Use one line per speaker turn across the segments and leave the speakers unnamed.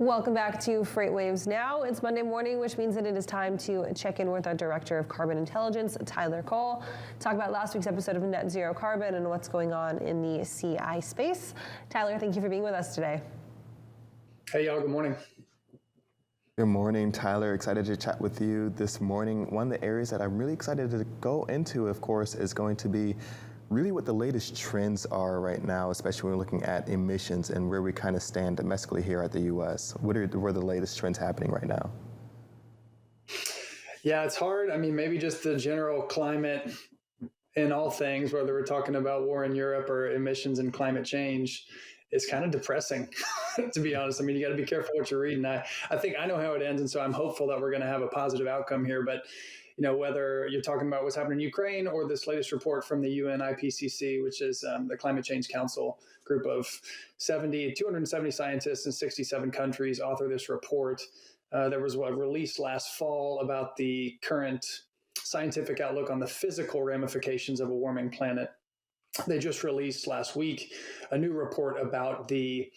Welcome back to FreightWaves Now. It's Monday morning, which means that it is time to check in with our Director of Carbon Intelligence, Tyler Cole, talk about last week's episode of Net Zero Carbon and what's going on in the CI space. Tyler, thank you for being with us today.
Hey, y'all. Good morning.
Good morning, Tyler. Excited to chat with you this morning. One of the areas that I'm really excited to go into, of course, is going to be really what the latest trends are right now, especially when we're looking at emissions and where we kind of stand domestically here at the U.S. What are the latest trends happening right now?
Yeah, it's hard. I mean, maybe just the general climate in all things, whether we're talking about war in Europe or emissions and climate change, is kind of depressing, to be honest. I mean, you got to be careful what you're reading. I think I know how it ends, and so I'm hopeful that we're going to have a positive outcome here. But you know, whether you're talking about what's happening in Ukraine or this latest report from the UN IPCC, which is the Climate Change Council group of 270 scientists in 67 countries author this report. There was a release last fall about the current scientific outlook on the physical ramifications of a warming planet. They just released last week a new report about the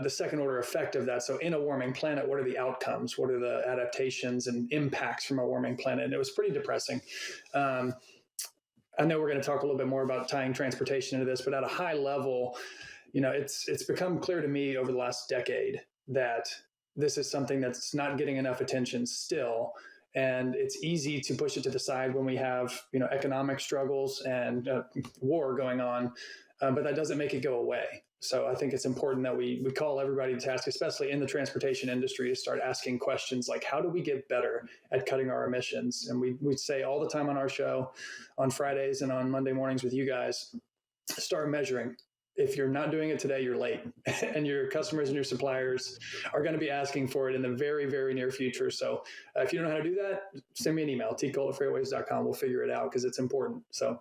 second order effect of that. So in a warming planet, what are the outcomes? What are the adaptations and impacts from a warming planet? And it was pretty depressing. I know we're going to talk a little bit more about tying transportation into this, but at a high level, you know, it's become clear to me over the last decade that this is something that's not getting enough attention still. And it's easy to push it to the side when we have, you know, economic struggles and war going on, but that doesn't make it go away. So I think it's important that we call everybody to task, especially in the transportation industry, to start asking questions like, how do we get better at cutting our emissions? And we say all the time on our show, on Fridays and on Monday mornings with you guys, start measuring. If you're not doing it today, you're late. And your customers and your suppliers are going to be asking for it in the very, very near future. So if you don't know how to do that, send me an email, tcole@freightwaves.com. We'll figure it out because it's important. So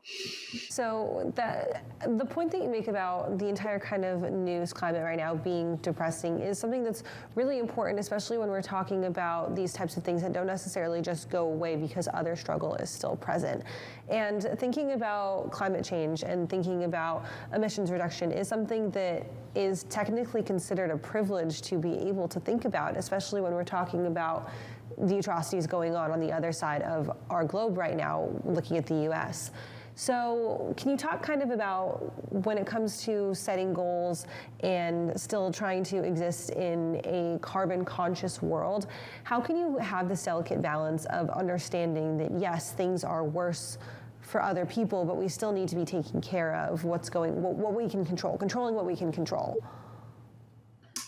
the point that you make about the entire kind of news climate right now being depressing is something that's really important, especially when we're talking about these types of things that don't necessarily just go away because other struggle is still present. And thinking about climate change and thinking about emissions reduction is something that is technically considered a privilege to be able to think about, especially when we're talking about the atrocities going on the other side of our globe right now, looking at the U.S. So can you talk kind of about when it comes to setting goals and still trying to exist in a carbon conscious world, how can you have this delicate balance of understanding that yes, things are worse for other people, but we still need to be taking care of what we can control, controlling what we can control?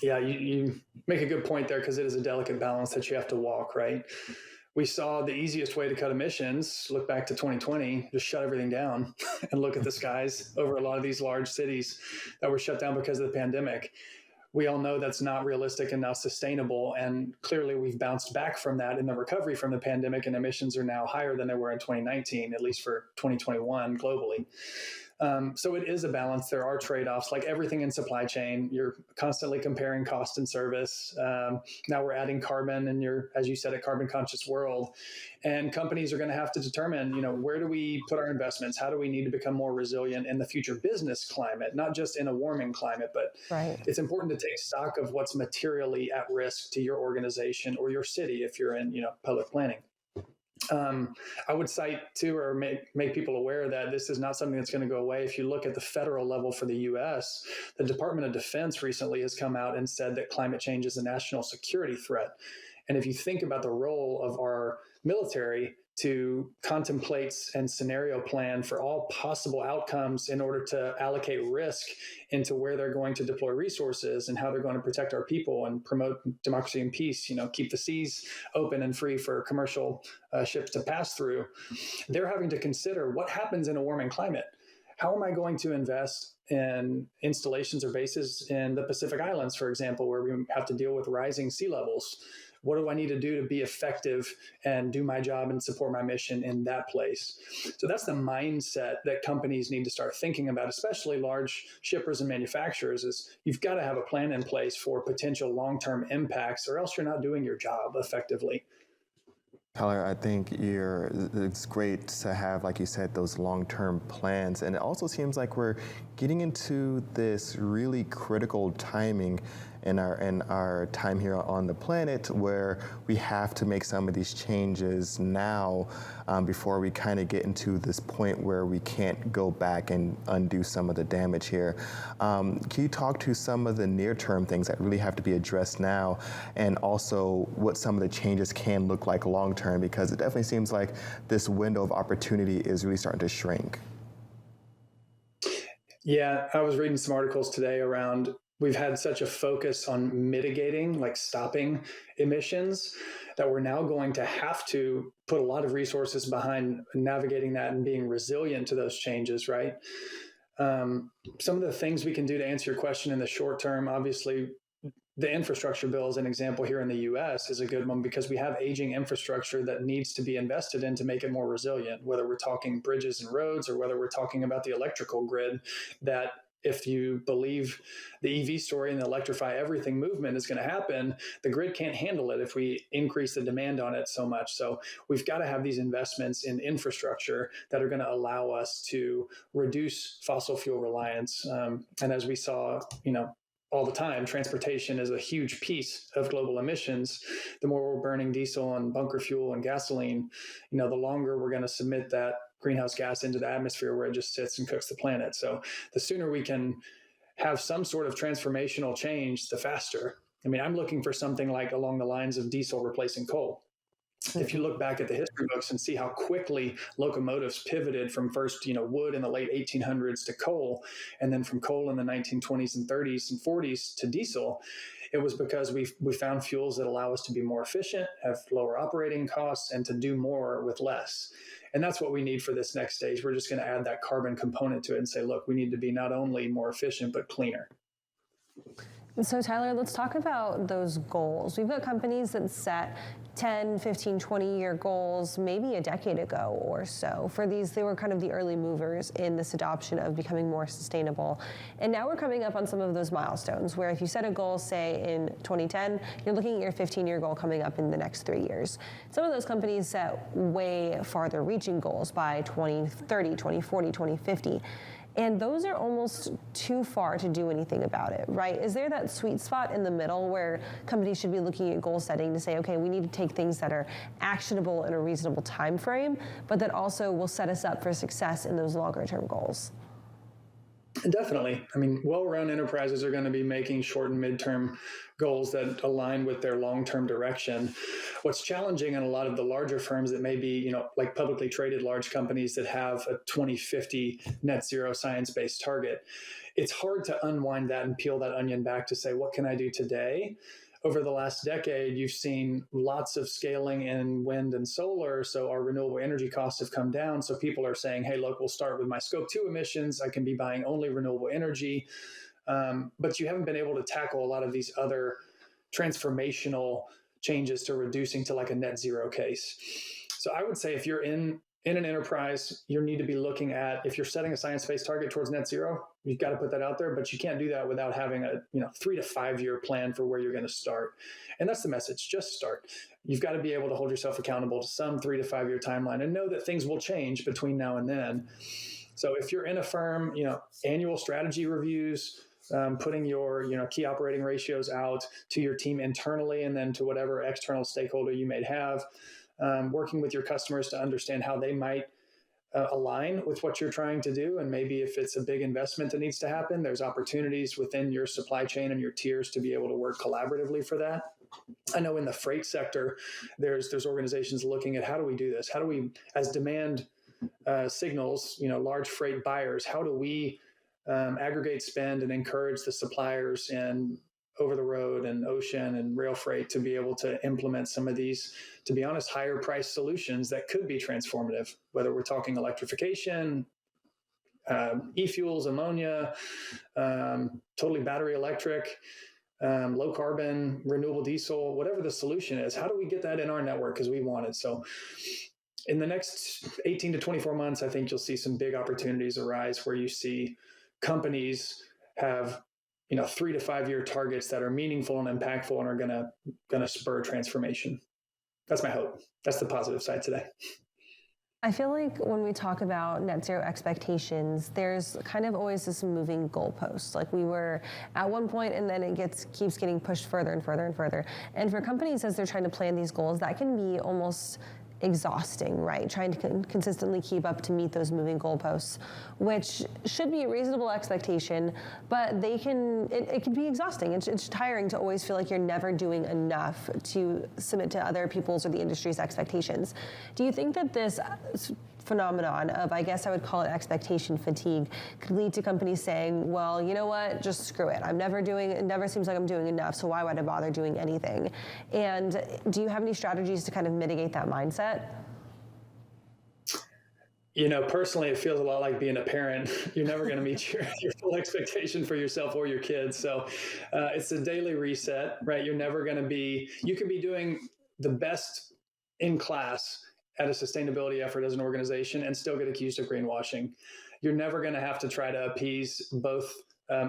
Yeah, you make a good point there because it is a delicate balance that you have to walk, right? We saw the easiest way to cut emissions, look back to 2020, just shut everything down and look at the skies over a lot of these large cities that were shut down because of the pandemic. We all know that's not realistic and not sustainable. And clearly we've bounced back from that in the recovery from the pandemic, and emissions are now higher than they were in 2019, at least for 2021 globally. So it is a balance. There are trade-offs, like everything in supply chain. You're constantly comparing cost and service. Now we're adding carbon in as you said, a carbon conscious world. And companies are going to have to determine, you know, where do we put our investments? How do we need to become more resilient in the future business climate, not just in a warming climate, but
right.
It's important to take stock of what's materially at risk to your organization or your city if you're in, you know, public planning. I would cite too, or make people aware that this is not something that's going to go away. If you look at the federal level for the U.S., the Department of Defense recently has come out and said that climate change is a national security threat. And if you think about the role of our military to contemplate and scenario plan for all possible outcomes in order to allocate risk into where they're going to deploy resources and how they're going to protect our people and promote democracy and peace, you know, keep the seas open and free for commercial ships to pass through, they're having to consider what happens in a warming climate. How am I going to invest in installations or bases in the Pacific Islands, for example, where we have to deal with rising sea levels? What do I need to do to be effective and do my job and support my mission in that place? So that's the mindset that companies need to start thinking about, especially large shippers and manufacturers, is you've got to have a plan in place for potential long-term impacts, or else you're not doing your job effectively.
Tyler, I think it's great to have, like you said, those long-term plans. And it also seems like we're getting into this really critical timing in our time here on the planet, where we have to make some of these changes now before we kind of get into this point where we can't go back and undo some of the damage here. Can you talk to some of the near-term things that really have to be addressed now, and also what some of the changes can look like long-term? Because it definitely seems like this window of opportunity is really starting to shrink.
Yeah, I was reading some articles today around we've had such a focus on mitigating, like stopping emissions, that we're now going to have to put a lot of resources behind navigating that and being resilient to those changes, right? Some of the things we can do to answer your question in the short term, obviously, the infrastructure bill as an example here in the US is a good one, because we have aging infrastructure that needs to be invested in to make it more resilient, whether we're talking bridges and roads or whether we're talking about the electrical grid, that if you believe the EV story and the electrify everything movement is going to happen, the grid can't handle it if we increase the demand on it so much. So we've got to have these investments in infrastructure that are going to allow us to reduce fossil fuel reliance. And as we saw, all the time, transportation is a huge piece of global emissions. The more we're burning diesel and bunker fuel and gasoline, the longer we're going to submit that greenhouse gas into the atmosphere where it just sits and cooks the planet. So the sooner we can have some sort of transformational change, the faster. I'm looking for something like along the lines of diesel replacing coal. If you look back at the history books and see how quickly locomotives pivoted from first, wood in the late 1800s to coal, and then from coal in the 1920s and 30s and 40s to diesel, it was because we found fuels that allow us to be more efficient, have lower operating costs, and to do more with less. And that's what we need for this next stage. We're just going to add that carbon component to it and say, look, we need to be not only more efficient, but cleaner.
So Tyler, let's talk about those goals. We've got companies that set 10, 15, 20-year goals maybe a decade ago or so. For these, they were kind of the early movers in this adoption of becoming more sustainable. And now we're coming up on some of those milestones where if you set a goal, say in 2010, you're looking at your 15-year goal coming up in the next 3 years. Some of those companies set way farther reaching goals by 2030, 2040, 2050. And those are almost too far to do anything about it, right? Is there that sweet spot in the middle where companies should be looking at goal setting to say, okay, we need to take things that are actionable in a reasonable time frame, but that also will set us up for success in those longer term goals?
Definitely. Well-run enterprises are going to be making short and midterm goals that align with their long-term direction. What's challenging in a lot of the larger firms that may be, like publicly traded large companies that have a 2050 net zero science-based target, it's hard to unwind that and peel that onion back to say, what can I do today? Over the last decade, you've seen lots of scaling in wind and solar. So our renewable energy costs have come down. So people are saying, hey, look, we'll start with my scope 2 emissions. I can be buying only renewable energy. But you haven't been able to tackle a lot of these other transformational changes to reducing to like a net zero case. So I would say if you're in an enterprise, you need to be looking at, if you're setting a science-based target towards net zero, you've got to put that out there, but you can't do that without having a 3 to 5 year plan for where you're going to start. And that's the message, just start. You've got to be able to hold yourself accountable to some 3 to 5 year timeline and know that things will change between now and then. So if you're in a firm, annual strategy reviews, putting your key operating ratios out to your team internally and then to whatever external stakeholder you may have, working with your customers to understand how they might align with what you're trying to do. And maybe if it's a big investment that needs to happen, there's opportunities within your supply chain and your tiers to be able to work collaboratively for that. I know in the freight sector, there's organizations looking at how do we do this? How do we, as demand signals, large freight buyers, how do we aggregate spend and encourage the suppliers in over the road and ocean and rail freight to be able to implement some of these, to be honest, higher price solutions that could be transformative, whether we're talking electrification, e-fuels, ammonia, totally battery electric, low carbon, renewable diesel, whatever the solution is. How do we get that in our network because we want it? So in the next 18 to 24 months, I think you'll see some big opportunities arise where you see companies have 3 to 5 year targets that are meaningful and impactful and are gonna spur transformation. That's my hope. That's the positive side today.
I feel like when we talk about net zero expectations, there's kind of always this moving goalpost. Like we were at one point and then it keeps getting pushed further and further and further. And for companies as they're trying to plan these goals, that can be almost exhausting, right? Trying to consistently keep up to meet those moving goalposts, which should be a reasonable expectation, but it can be exhausting. It's tiring to always feel like you're never doing enough to submit to other people's or the industry's expectations. Do you think that this phenomenon of, I guess I would call it expectation fatigue, could lead to companies saying, well, you know what, just screw it. It never seems like I'm doing enough, so why would I bother doing anything? And do you have any strategies to kind of mitigate that mindset?
Personally, it feels a lot like being a parent. You're never going to meet your full expectation for yourself or your kids. So it's a daily reset, right? You can be doing the best in class at a sustainability effort as an organization and still get accused of greenwashing. You're never going to have to try to appease both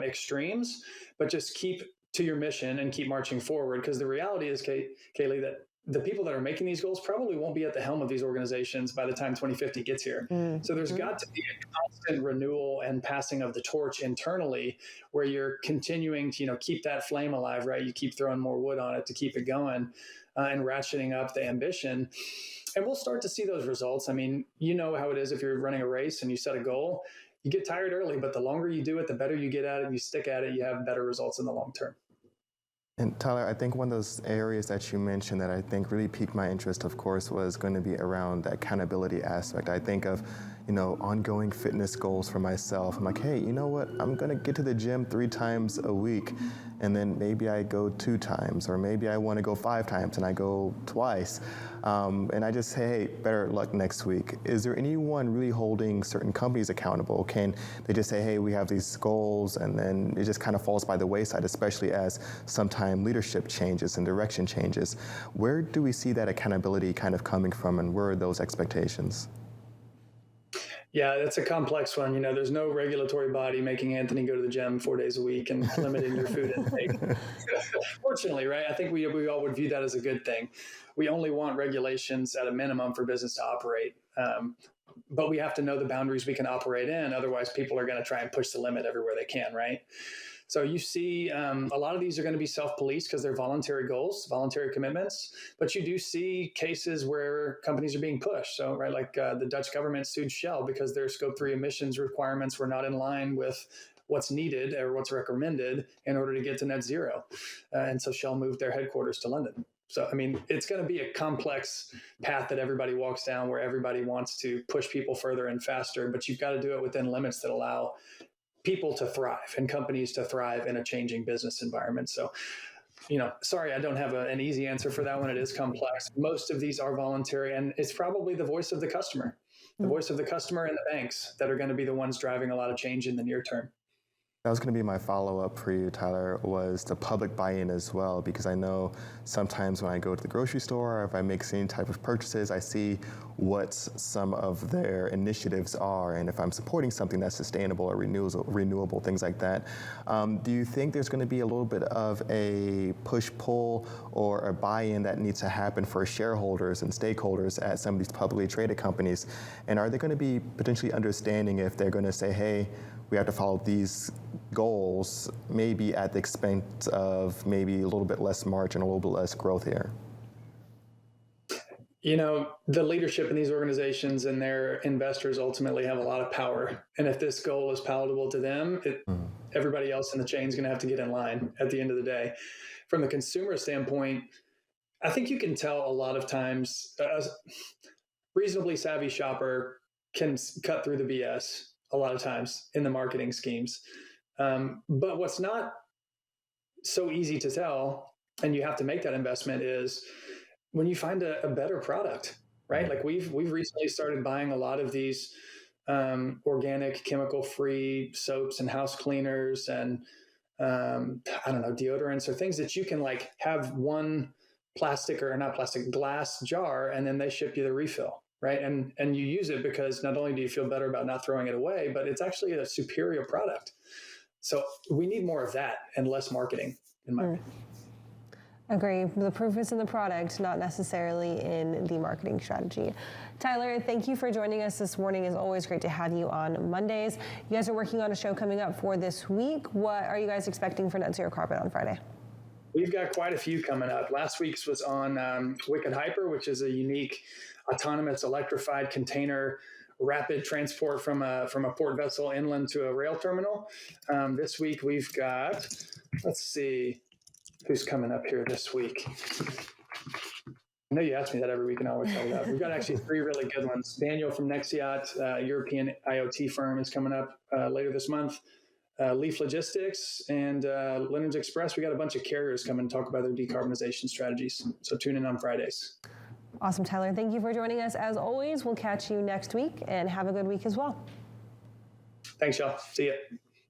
extremes, but just keep to your mission and keep marching forward. Because the reality is, Kaylee, that the people that are making these goals probably won't be at the helm of these organizations by the time 2050 gets here. Mm-hmm. So there's got to be a constant renewal and passing of the torch internally where you're continuing to, keep that flame alive, right? You keep throwing more wood on it to keep it going and ratcheting up the ambition. And we'll start to see those results. I mean, you know how it is if you're running a race and you set a goal, you get tired early, but the longer you do it, the better you get at it, you stick at it, you have better results in the long term.
And Tyler, I think one of those areas that you mentioned that I think really piqued my interest, of course, was going to be around the accountability aspect. I think of, ongoing fitness goals for myself. I'm like, hey, you know what? I'm going to get to the gym 3 times a week, and then maybe I go 2 times, or maybe I want to go 5 times and I go twice. And I just say, hey, better luck next week. Is there anyone really holding certain companies accountable? Can they just say, hey, we have these goals, and then it just kind of falls by the wayside, especially as sometimes leadership changes and direction changes? Where do we see that accountability kind of coming from, and where are those expectations?
Yeah, that's a complex one. There's no regulatory body making Anthony go to the gym 4 days a week and limiting your food intake. Fortunately, right? I think we all would view that as a good thing. We only want regulations at a minimum for business to operate. But we have to know the boundaries we can operate in. Otherwise, people are going to try and push the limit everywhere they can, right? So you see a lot of these are going to be self-policed because they're voluntary goals, voluntary commitments. But you do see cases where companies are being pushed. So, right, like the Dutch government sued Shell because their Scope 3 emissions requirements were not in line with what's needed or what's recommended in order to get to net zero. And so Shell moved their headquarters to London. So, I mean, it's going to be a complex path that everybody walks down where everybody wants to push people further and faster, but you've got to do it within limits that allow people to thrive and companies to thrive in a changing business environment. So, sorry, I don't have an easy answer for that one. It is complex. Most of these are voluntary, and it's probably the voice of the customer, and the banks that are going to be the ones driving a lot of change in the near term.
That was going to be my follow-up for you, Tyler, was the public buy-in as well, because I know sometimes when I go to the grocery store or if I make any type of purchases, I see what some of their initiatives are, and if I'm supporting something that's sustainable or renewable, things like that. Do you think there's going to be a little bit of a push-pull or a buy-in that needs to happen for shareholders and stakeholders at some of these publicly traded companies? And are they going to be potentially understanding if they're going to say, hey, we have to follow these goals, maybe at the expense of maybe a little bit less margin, a little bit less growth here?
The leadership in these organizations and their investors ultimately have a lot of power. And if this goal is palatable to them, everybody else in the chain is going to have to get in line at the end of the day. From the consumer standpoint, I think you can tell a lot of times a reasonably savvy shopper can cut through the BS a lot of times in the marketing schemes. But what's not so easy to tell, and you have to make that investment, is when you find a better product, right? Like we've recently started buying a lot of these organic, chemical-free soaps and house cleaners and deodorants or things that you can like have one glass jar, and then they ship you the refill. Right. And you use it because not only do you feel better about not throwing it away, but it's actually a superior product. So we need more of that and less marketing, in my opinion.
Agree. The proof is in the product, not necessarily in the marketing strategy. Tyler, thank you for joining us this morning. It's always great to have you on Mondays. You guys are working on a show coming up for this week. What are you guys expecting for Net Zero Carpet on Friday?
We've got quite a few coming up. Last week's was on Wicked Hyper, which is a unique autonomous electrified container rapid transport from a port vessel inland to a rail terminal. This week we've got, let's see, who's coming up here this week. I know you ask me that every week, and I always tell you that. We've got actually 3 really good ones. Daniel from Nexiot, a European IoT firm, is coming up later this month. Leaf Logistics and Leonard's Express. We got a bunch of carriers coming to talk about their decarbonization strategies. So tune in on Fridays.
Awesome, Tyler. Thank you for joining us. As always, we'll catch you next week, and have a good week as well.
Thanks, y'all. See ya.